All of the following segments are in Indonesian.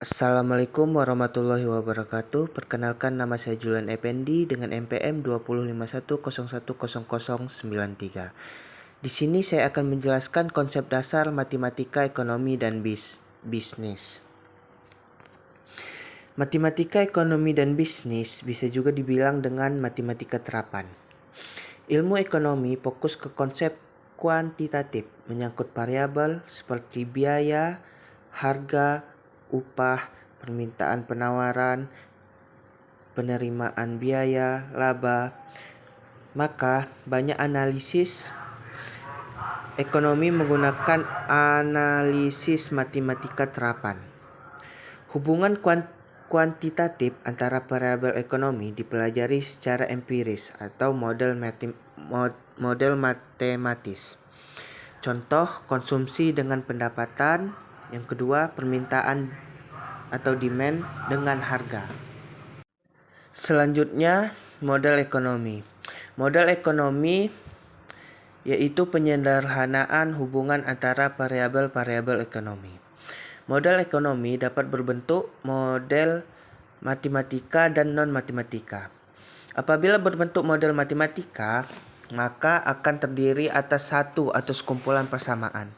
Assalamualaikum warahmatullahi wabarakatuh. Perkenalkan, nama saya Julian Effendi dengan NPM 2051000093. Di sini saya akan menjelaskan konsep dasar matematika, ekonomi, dan bisnis. Matematika, ekonomi, dan bisnis bisa juga dibilang dengan matematika terapan. Ilmu ekonomi fokus ke konsep kuantitatif, menyangkut variabel seperti biaya, harga, upah, permintaan penawaran, penerimaan biaya, laba. Maka banyak analisis ekonomi menggunakan analisis matematika terapan. Hubungan kuantitatif antara variabel ekonomi dipelajari secara empiris atau model matematis. Contoh, konsumsi dengan pendapatan. Yang kedua, permintaan atau demand dengan harga. Selanjutnya, model ekonomi. Model ekonomi yaitu penyederhanaan hubungan antara variabel-variabel ekonomi. Model ekonomi dapat berbentuk model matematika dan non-matematika. Apabila berbentuk model matematika, maka akan terdiri atas satu atau sekumpulan persamaan.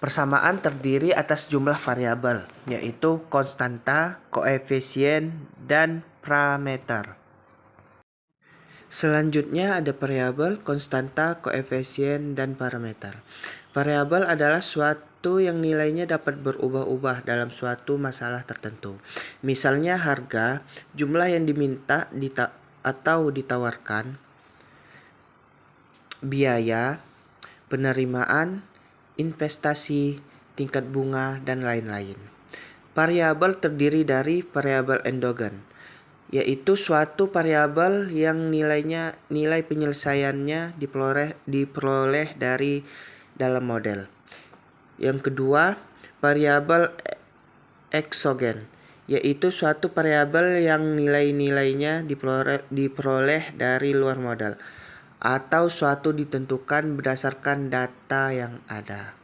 Persamaan terdiri atas jumlah variabel, yaitu konstanta, koefisien, dan parameter. Selanjutnya ada variabel, konstanta, koefisien, dan parameter. Variabel adalah suatu yang nilainya dapat berubah-ubah dalam suatu masalah tertentu. Misalnya harga, jumlah yang diminta atau ditawarkan, biaya, penerimaan, investasi, tingkat bunga, dan lain-lain. Variabel terdiri dari variabel endogen, yaitu suatu variabel yang nilai penyelesaiannya diperoleh dari dalam model. Yang kedua, variabel eksogen, yaitu suatu variabel yang nilainya diperoleh dari luar model atau suatu ditentukan berdasarkan data yang ada.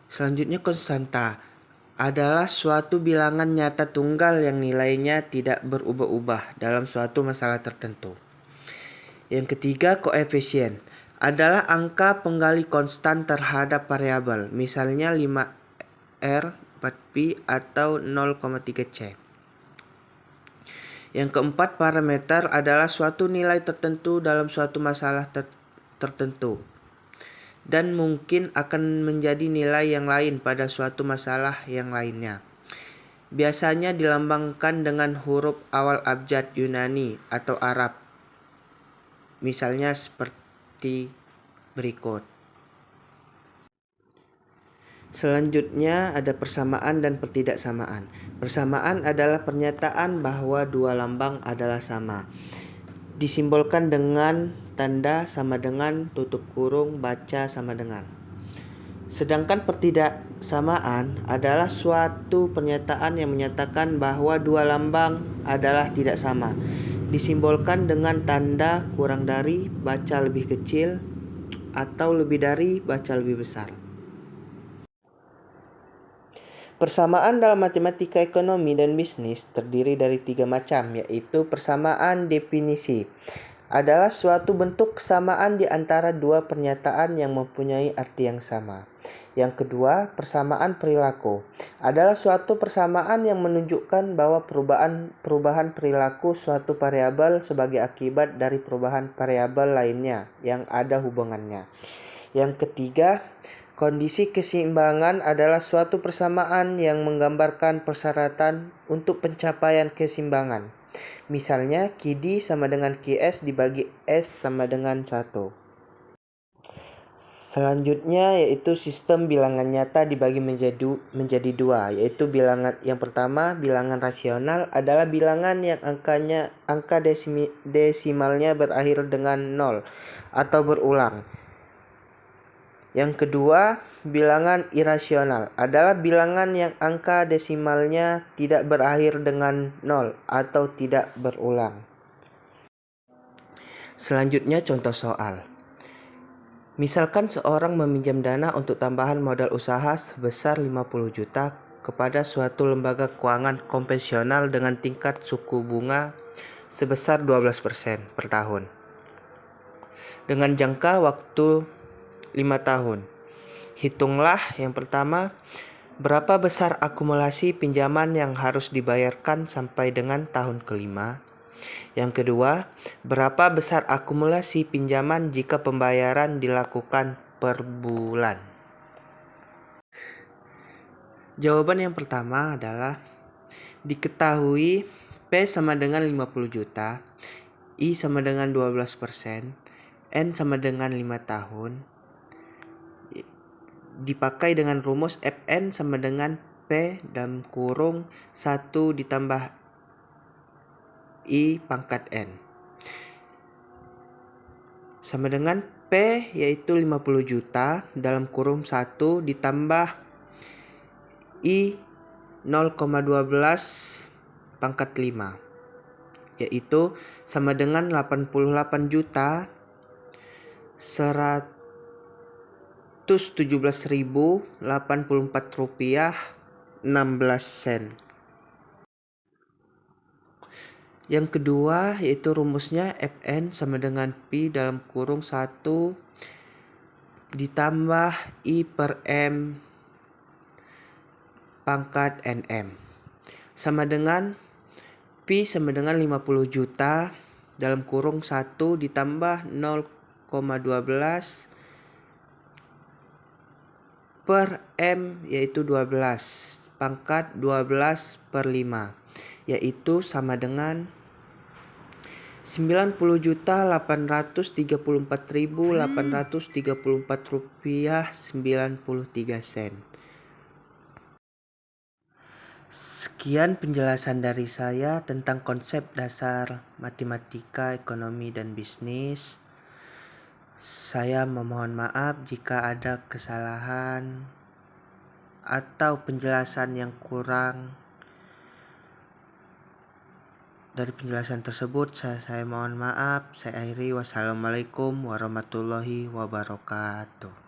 Selanjutnya, konstanta adalah suatu bilangan nyata tunggal yang nilainya tidak berubah-ubah dalam suatu masalah tertentu. Yang ketiga, koefisien adalah angka penggali konstan terhadap variabel, misalnya 5R, 4Pi, atau 0,3C. Yang keempat, parameter adalah suatu nilai tertentu dalam suatu masalah tertentu dan mungkin akan menjadi nilai yang lain pada suatu masalah yang lainnya. Biasanya dilambangkan dengan huruf awal abjad Yunani atau Arab. Misalnya seperti berikut. Selanjutnya ada persamaan dan pertidaksamaan. Persamaan adalah pernyataan bahwa dua lambang adalah sama. Disimbolkan dengan tanda sama dengan, tutup kurung, baca sama dengan. Sedangkan pertidaksamaan adalah suatu pernyataan yang menyatakan bahwa dua lambang adalah tidak sama. Disimbolkan dengan tanda kurang dari, baca lebih kecil, atau lebih dari, baca lebih besar. Persamaan dalam matematika, ekonomi, dan bisnis terdiri dari 3 macam, yaitu persamaan definisi. Adalah suatu bentuk kesamaan di antara dua pernyataan yang mempunyai arti yang sama. Yang kedua, persamaan perilaku. Adalah suatu persamaan yang menunjukkan bahwa perubahan perilaku suatu variabel sebagai akibat dari perubahan variabel lainnya yang ada hubungannya. Yang ketiga, kondisi keseimbangan adalah suatu persamaan yang menggambarkan persyaratan untuk pencapaian keseimbangan. Misalnya, QD sama dengan QS dibagi S sama dengan 1. Selanjutnya yaitu sistem bilangan nyata dibagi menjadi dua, yaitu bilangan yang pertama, bilangan rasional adalah bilangan yang angka desimalnya berakhir dengan 0 atau berulang. Yang kedua, bilangan irasional adalah bilangan yang angka desimalnya tidak berakhir dengan 0 atau tidak berulang. Selanjutnya contoh soal. Misalkan seorang meminjam dana untuk tambahan modal usaha sebesar 50 juta kepada suatu lembaga keuangan konvensional dengan tingkat suku bunga sebesar 12% per tahun dengan jangka waktu 5 tahun. Hitunglah yang pertama, berapa besar akumulasi pinjaman yang harus dibayarkan sampai dengan tahun kelima. Yang kedua, berapa besar akumulasi pinjaman jika pembayaran dilakukan per bulan? Jawaban yang pertama adalah diketahui P sama dengan 50 juta, I sama dengan 12%, N sama dengan 5 tahun. Dipakai dengan rumus Fn sama dengan P dalam kurung 1 ditambah I pangkat N. Sama dengan P yaitu 50 juta dalam kurung 1 ditambah I 0,12 pangkat 5. Yaitu sama dengan 88 juta 117.084 rupiah 16 sen. Yang kedua yaitu rumusnya Fn sama dengan Pi dalam kurung 1 ditambah I per M pangkat Nm. Sama dengan Pi sama dengan 50 juta dalam kurung 1 ditambah 0,12 per M yaitu 12 pangkat 12 per 5 yaitu sama dengan 90.834.834 rupiah 93 sen. Sekian penjelasan dari saya tentang konsep dasar matematika, ekonomi, dan bisnis. Saya memohon maaf jika ada kesalahan atau penjelasan yang kurang. Dari penjelasan tersebut saya mohon maaf. Saya akhiri. Wassalamualaikum warahmatullahi wabarakatuh.